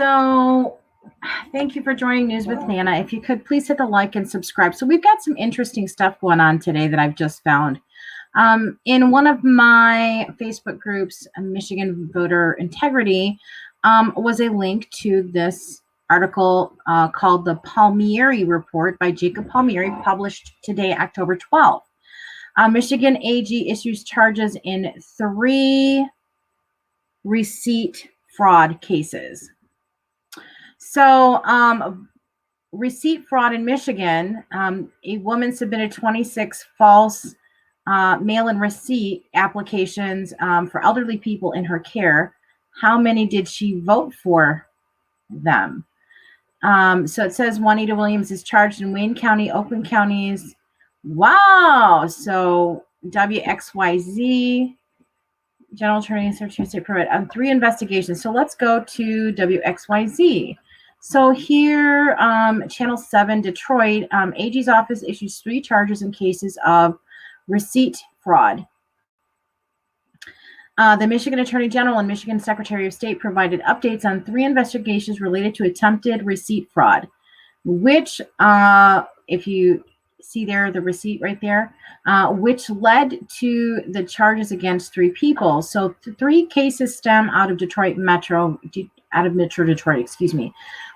So thank you for joining News with Nana. If you could please hit the like and subscribe. So we've got some interesting stuff going on today that I've just found. In one of my Facebook groups, Michigan Voter Integrity, was a link to this article called the Palmieri Report by Jacob Palmieri, published today, October 12th. Michigan AG issues charges in 3 receipt fraud cases. So, receipt fraud in Michigan, a woman submitted 26 false mail-in receipt applications for elderly people in her care. How many did she vote for them? So it says Juanita Williams is charged in Wayne County, Oakland counties. Wow. So WXYZ, General Attorney, Secretary of State permit 3 investigations. So let's go to WXYZ. So here, Channel 7, Detroit, AG's office issues 3 charges in cases of receipt fraud. The Michigan Attorney General and Michigan Secretary of State provided updates on 3 investigations related to attempted receipt fraud, which, if you see there, the receipt right there, which led to the charges against 3 people. So 3 cases stem out of Metro Detroit,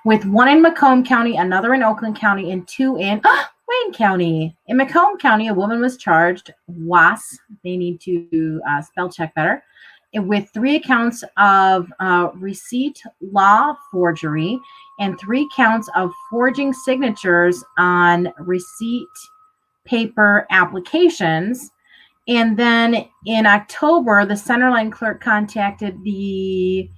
with 1 in Macomb County, another in Oakland County, and 2 in Wayne County. In Macomb County, a woman was charged, WAS, they need to spell check better, with 3 accounts of receipt law forgery and 3 counts of forging signatures on receipt paper applications. And then in October, the Centerline clerk contacted the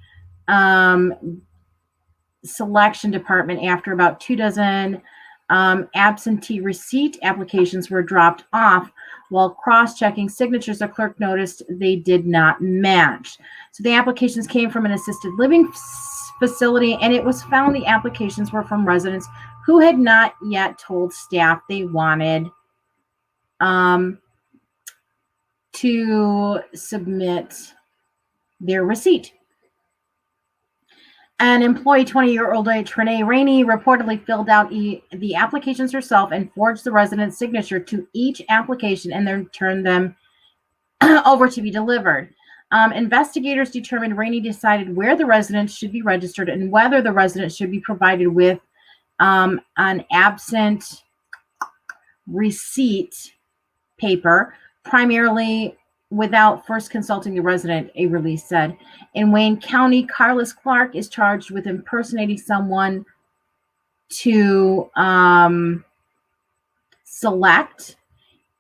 selection department after about 2 dozen absentee receipt applications were dropped off. While cross-checking signatures, the clerk noticed they did not match. So the applications came from an assisted living facility, and it was found the applications were from residents who had not yet told staff they wanted to submit their receipt. An employee, 20-year-old Trinae Rainey, reportedly filled out the applications herself and forged the resident's signature to each application and then turned them over to be delivered. Investigators determined Rainey decided where the residents should be registered and whether the residents should be provided with an absent receipt paper, primarily without first consulting the resident, a release said. In Wayne County, Carlos Clark is charged with impersonating someone to select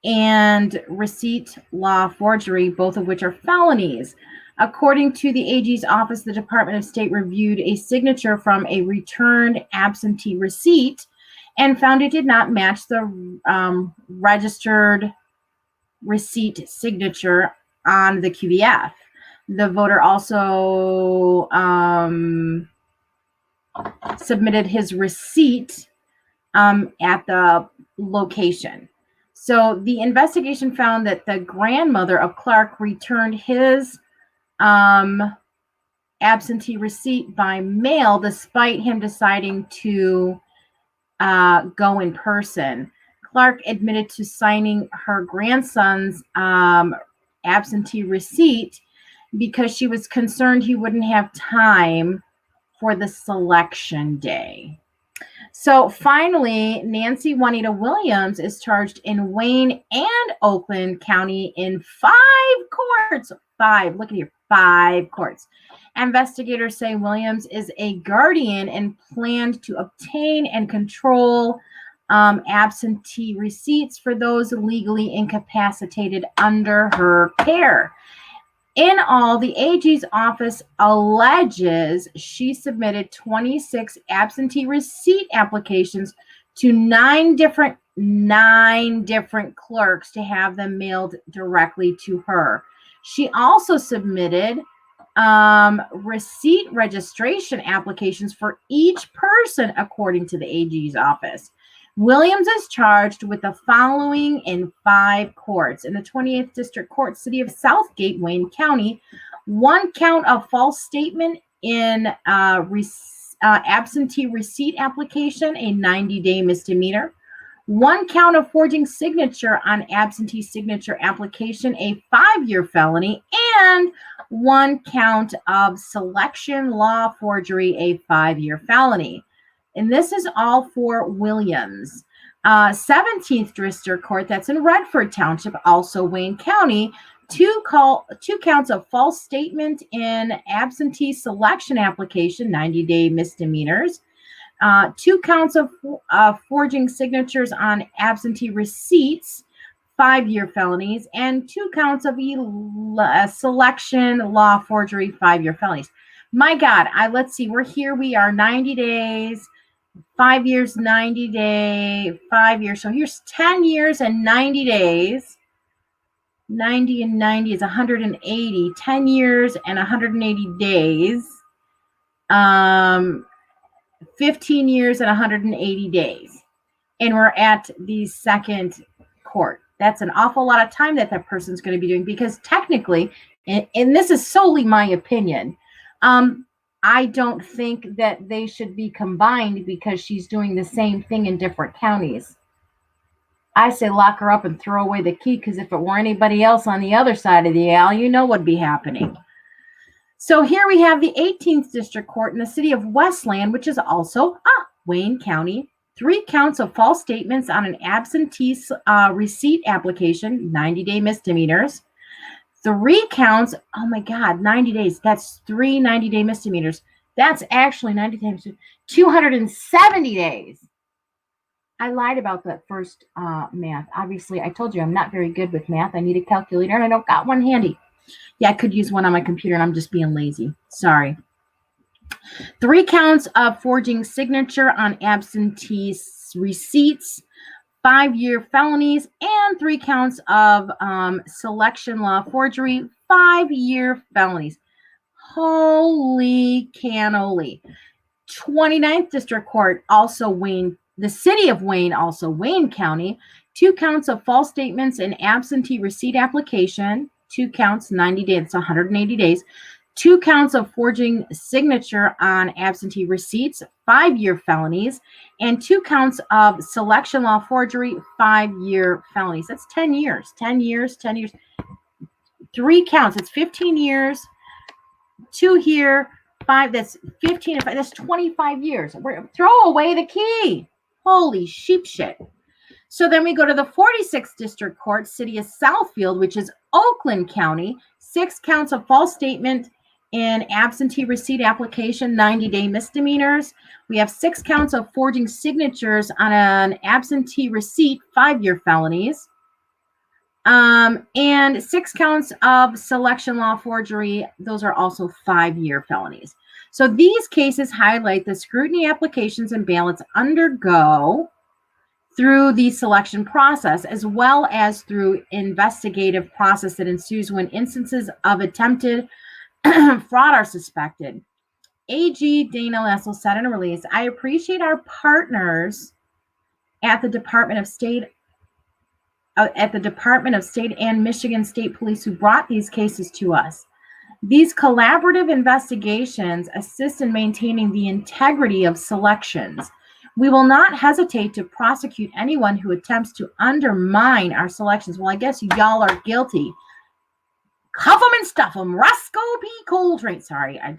and receipt law forgery, both of which are felonies. According to the AG's office, the Department of State reviewed a signature from a returned absentee receipt and found it did not match the registered receipt signature on the QBF. The voter also submitted his receipt at the location. So the investigation found that the grandmother of Clark returned his absentee receipt by mail despite him deciding to go in person. Clark admitted to signing her grandson's absentee receipt because she was concerned he wouldn't have time for the selection day. So finally, Nancy Juanita Williams is charged in Wayne and Oakland County in 5 courts. 5, look at here, 5 courts. Investigators say Williams is a guardian and planned to obtain and control absentee receipts for those legally incapacitated under her care. In all, the AG's office alleges she submitted 26 absentee receipt applications to 9 different clerks to have them mailed directly to her. She also submitted receipt registration applications for each person, according to the AG's office. Williams is charged with the following in 5 courts. In the 28th District Court, City of Southgate, Wayne County, 1 count of false statement in absentee receipt application, a 90-day misdemeanor. 1 count of forging signature on absentee signature application, a 5-year felony, and 1 count of selection law forgery, a 5-year felony. And this is all for Williams. 17th District Court, that's in Redford Township, also Wayne County. 2 counts of false statement in absentee selection application, 90-day misdemeanors. 2 counts of forging signatures on absentee receipts, 5-year felonies, and 2 counts of selection law forgery, 5-year felonies. My God, let's see. We are 90 days, 5 years, 90 day, 5 years. So here's 10 years and 90 days. 90 and 90 is 180. 10 years and 180 days. 15 years and 180 days. And we're at the second court. That's an awful lot of time that person's going to be doing, because technically, and this is solely my opinion, I don't think that they should be combined, because she's doing the same thing in different counties. I say lock her up and throw away the key, because if it were anybody else on the other side of the aisle, you know what'd be happening. So here we have the 18th District Court in the city of Westland, which is also Wayne County. 3 counts of false statements on an absentee receipt application, 90-day misdemeanors. 3 counts, oh my God, 90 days. That's 3 90-day misdemeanors. That's actually 90 days, 270 days. I lied about that first math. Obviously, I told you I'm not very good with math. I need a calculator, and I don't got one handy. Yeah, I could use one on my computer, and I'm just being lazy. Sorry. 3 counts of forging signature on absentee receipts, 5-year felonies, and 3 counts of selection law forgery, 5-year felonies. Holy cannoli. 29th District Court, also Wayne, the city of Wayne, also Wayne County. 2 counts of false statements in absentee receipt application, 2 counts, 90 days, it's 180 days. 2 counts of forging signature on absentee receipts, 5-year felonies, and 2 counts of selection law forgery, 5-year felonies. That's 10 years, 10 years, 10 years. 3 counts, it's 15 years. 2 here, 5, that's 15, that's 25 years. Throw away the key. Holy sheep shit. So then we go to the 46th District Court, city of Southfield, which is Oakland County. 6 counts of false statement in absentee receipt application, 90-day misdemeanors. We have 6 counts of forging signatures on an absentee receipt, 5-year felonies. And 6 counts of selection law forgery. Those are also 5-year felonies. So these cases highlight the scrutiny applications and ballots undergo through the selection process, as well as through investigative process that ensues when instances of attempted fraud are suspected. AG Dana Lessel said in a release, I appreciate our partners at the Department of State and Michigan State Police who brought these cases to us. These collaborative investigations assist in maintaining the integrity of selections. We will not hesitate to prosecute anyone who attempts to undermine our selections. Well, I guess y'all are guilty. Cuff them and stuff them. Roscoe P. Coltrane. Sorry, I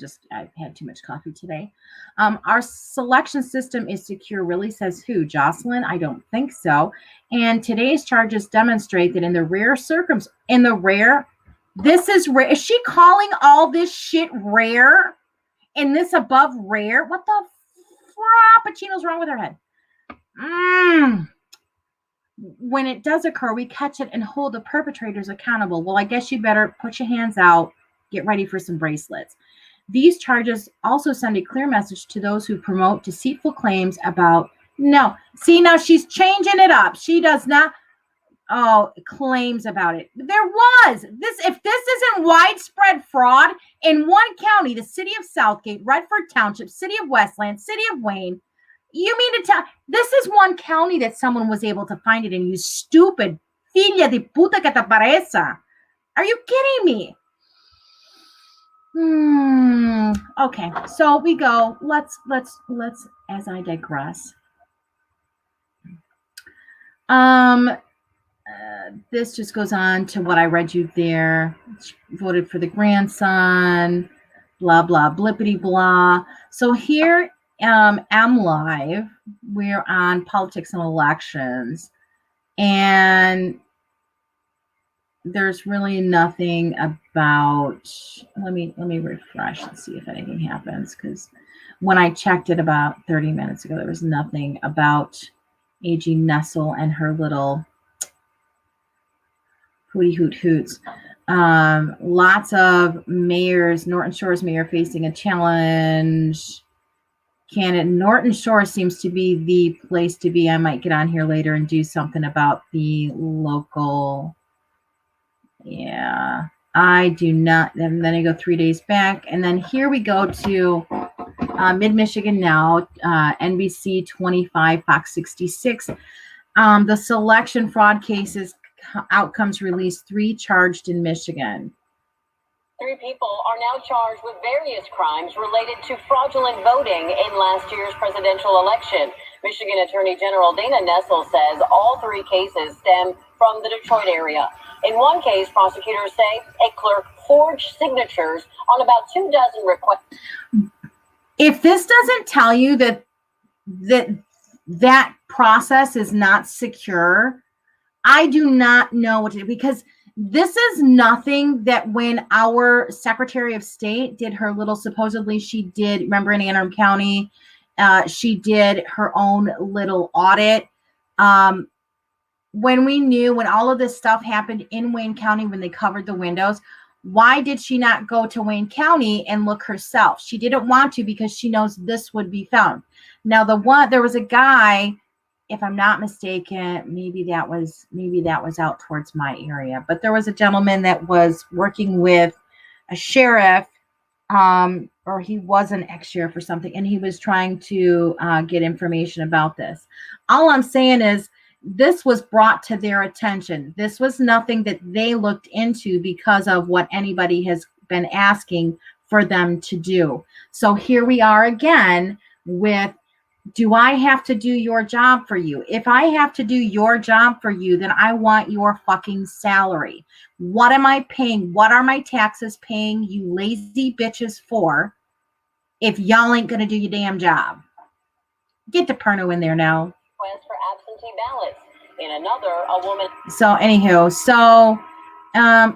had too much coffee today. Our selection system is secure, really, says who? Jocelyn? I don't think so. And today's charges demonstrate that in the rare this is rare. Is she calling all this shit rare? And this above rare? What the frappuccino's wrong with her head? When it does occur, we catch it and hold the perpetrators accountable. Well, I guess you better put your hands out, get ready for some bracelets. These charges also send a clear message to those who promote deceitful claims about, no. See, now she's changing it up. She does not, claims about it. There was this, if this isn't widespread fraud in one county, the city of Southgate, Redford Township, city of Westland, city of Wayne, you mean to tell, this is one county that someone was able to find it in, you stupid filla de puta que te pareza. Are you kidding me? Okay, so we go. Let's as I digress. This just goes on to what I read you there. She voted for the grandson, blah blah blippity blah. So here, am live. We're on politics and elections, and there's really nothing about. Let me refresh and see if anything happens, because when I checked it about 30 minutes ago, there was nothing about AG Nessel and her little hooty hoot hoots. Lots of mayors. Norton Shores mayor facing a challenge. Candidate Norton Shores seems to be the place to be. I might get on here later and do something about the local. Yeah, I do not. And then I go 3 days back, and then here we go to Mid Michigan Now, NBC 25, Fox 66. The selection fraud cases outcomes released, 3 charged in Michigan. 3 people are now charged with various crimes related to fraudulent voting in last year's presidential election. Michigan Attorney General Dana Nessel says all 3 cases stem from the Detroit area. In one case, prosecutors say a clerk forged signatures on about 2 dozen requests. If this doesn't tell you that process is not secure, I do not know what to do, because this is nothing that when our Secretary of State did her little, supposedly she did, remember in Anne Arundel County, she did her own little audit. When we knew, when all of this stuff happened in Wayne County, when they covered the windows, why did she not go to Wayne County and look herself? She didn't want to, because she knows this would be found. Now, there was a guy, if I'm not mistaken, maybe that was out towards my area, but there was a gentleman that was working with a sheriff, or he was an ex-sheriff or something, and he was trying to get information about this. All I'm saying is, this was brought to their attention. This was nothing that they looked into because of what anybody has been asking for them to do. So here we are again with, do I have to do your job for you? If I have to do your job for you, then I want your fucking salary. What am I paying? What are my taxes paying you lazy bitches for if y'all ain't going to do your damn job? Get DePerno in there now. For absentee ballots. In another, a woman. So anywho, so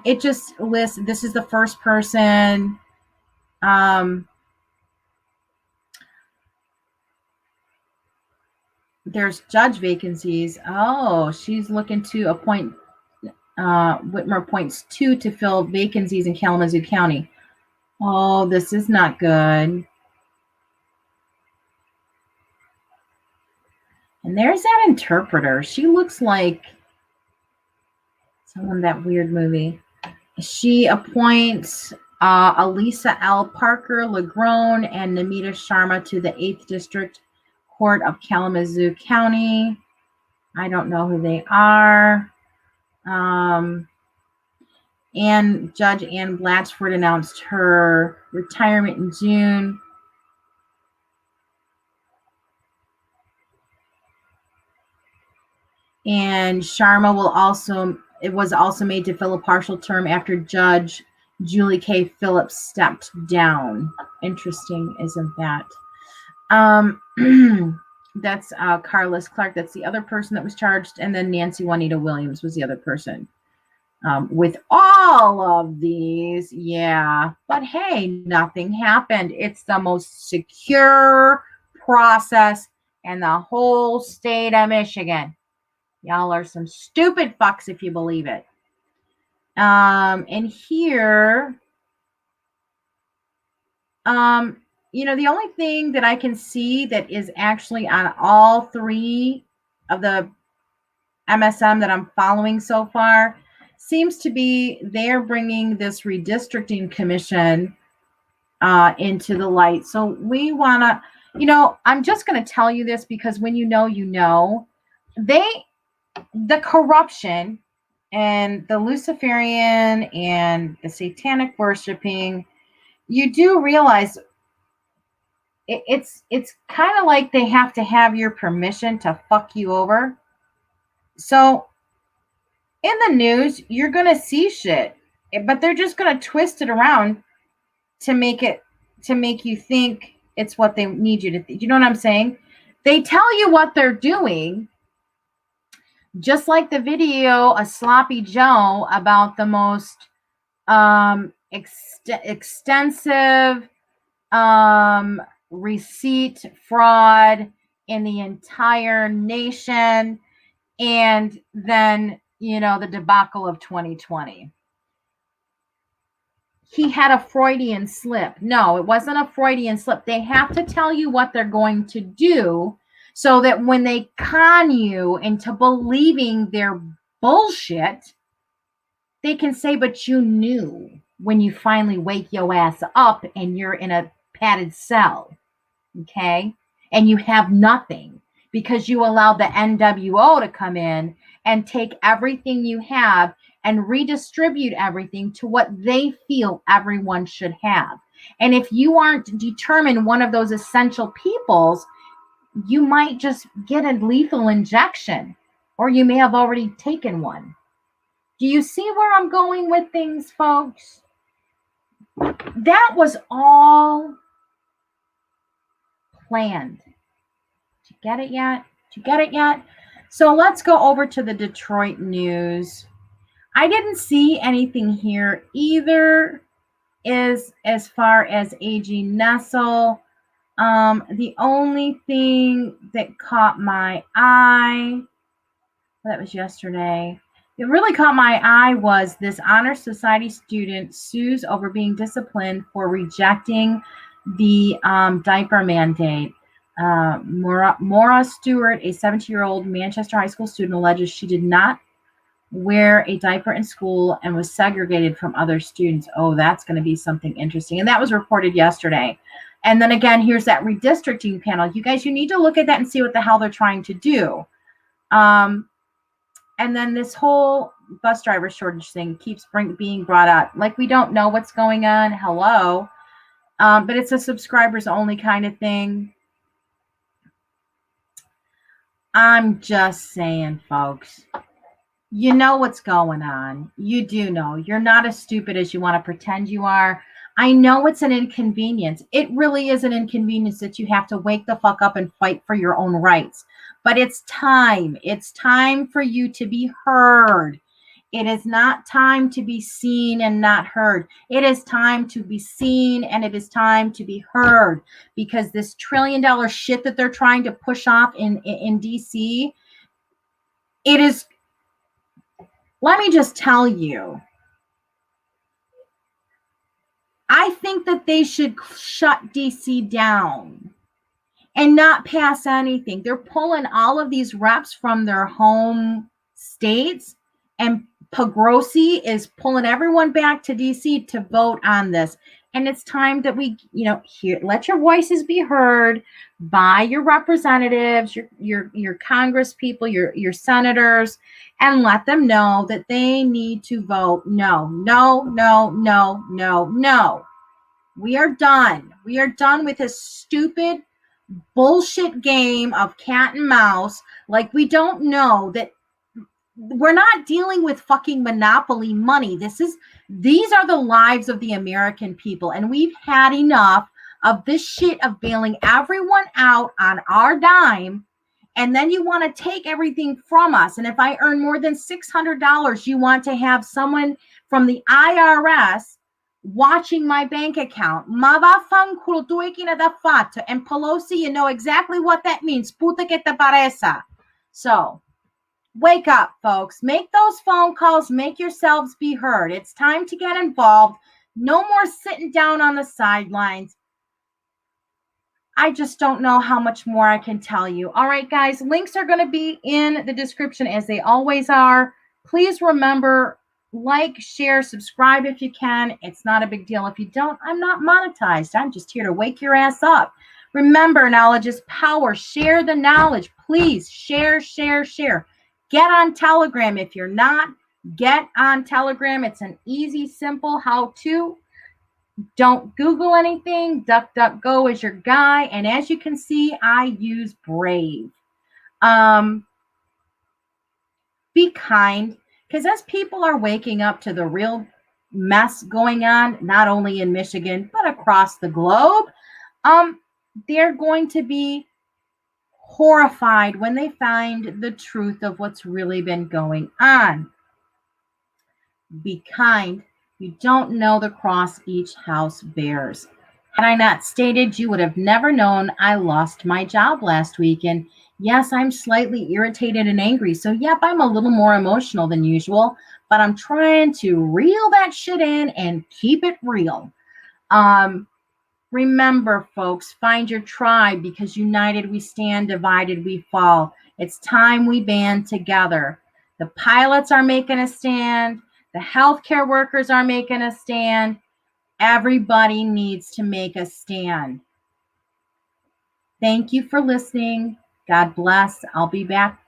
it just lists, this is the first person. There's judge vacancies. Oh, she's looking to appoint, Whitmer appoints 2 to fill vacancies in Kalamazoo County. Oh, this is not good. And there's that interpreter. She looks like someone in that weird movie. She appoints Elisa L. Parker Lagrone and Namita Sharma to the 8th District Court of Kalamazoo County. I don't know who they are. And Judge Ann Blatchford announced her retirement in June. And Sharma was also made to fill a partial term after Judge Julie K. Phillips stepped down. Interesting, isn't that? That's Carlos Clark. That's the other person that was charged. And then Nancy Juanita Williams was the other person. With all of these, yeah. But hey, nothing happened. It's the most secure process in the whole state of Michigan. Y'all are some stupid fucks if you believe it. And here, the only thing that I can see that is actually on all 3 of the MSM that I'm following so far seems to be they're bringing this redistricting commission into the light. So we want to, I'm just going to tell you this, because when the corruption and the Luciferian and the satanic worshiping, you do realize it's kind of like they have to have your permission to fuck you over. So in the news, you're gonna see shit, but they're just gonna twist it around to make you think it's what they need you to think. You know what I'm saying? They tell you what they're doing, just like the video of Sloppy Joe about the most extensive receipt fraud in the entire nation, and then the debacle of 2020. He had a Freudian slip. No, it wasn't a Freudian slip. They have to tell you what they're going to do so that when they con you into believing their bullshit, they can say, but you knew, when you finally wake your ass up and you're in a padded cell, okay? And you have nothing because you allowed the NWO to come in and take everything you have and redistribute everything to what they feel everyone should have. And if you aren't determined one of those essential peoples, you might just get a lethal injection, or you may have already taken one. Do you see where I'm going with things, folks? That was all planned. Did you get it yet? Did you get it yet? So let's go over to the Detroit news. I didn't see anything here either as far as AG Nessel. The only thing that caught my eye, that was yesterday, it really caught my eye was this Honor Society student sues over being disciplined for rejecting the diaper mandate. Maura Stewart, a 17-year-old Manchester high school student, alleges she did not wear a diaper in school and was segregated from other students. Oh, that's going to be something interesting. And that was reported yesterday. And then again, here's that redistricting panel. You guys, you need to look at that and see what the hell they're trying to do. And then this whole bus driver shortage thing keeps being brought up. Like, we don't know what's going on. Hello. But it's a subscribers only kind of thing. I'm just saying, folks. You know what's going on. You do know. You're not as stupid as you want to pretend you are. I know it's an inconvenience. It really is an inconvenience that you have to wake the fuck up and fight for your own rights. But it's time. It's time for you to be heard. It is not time to be seen and not heard. It is time to be seen and it is time to be heard, because this $1 trillion shit that they're trying to push off in DC, it is. Let me just tell you, I think that they should shut DC down and not pass anything. They're pulling all of these reps from their home states, and Pegrosi is pulling everyone back to DC to vote on this. And it's time that we, let your voices be heard by your representatives, your Congress people, your senators, and let them know that they need to vote no, no, no, no, no, no. We are done. We are done with this stupid bullshit game of cat and mouse. Like, we don't know that we're not dealing with fucking monopoly money. These are the lives of the American people, and we've had enough of this shit of bailing everyone out on our dime, and then you want to take everything from us. And if I earn more than $600, you want to have someone from the IRS watching my bank account. Mavafanculo tuikina da fato. And Pelosi, you know exactly what that means. Puta que te paresa. So, wake up, folks. Make those phone calls. Make yourselves be heard. It's time to get involved. No more sitting down on the sidelines. I just don't know how much more I can tell you. All right, guys, links are going to be in the description as they always are. Please remember, like, share, subscribe if you can. It's not a big deal. If you don't, I'm not monetized. I'm just here to wake your ass up. Remember, knowledge is power. Share the knowledge. Please share, share, share. Get on Telegram. If you're not, get on Telegram. It's an easy, simple how-to. Don't Google anything. DuckDuckGo is your guy. And as you can see, I use Brave. Be kind, because as people are waking up to the real mess going on, not only in Michigan, but across the globe, um, they're going to be horrified when they find the truth of what's really been going on. Be kind. You don't know the cross each house bears. Had I not stated, you would have never known I lost my job last week. And yes, I'm slightly irritated and angry. So, yep, I'm a little more emotional than usual, but I'm trying to reel that shit in and keep it real. Um, Remember, folks, find your tribe, because united we stand, divided we fall. It's time we band together. The pilots are making a stand. The healthcare workers are making a stand. Everybody needs to make a stand. Thank you for listening. God bless. I'll be back.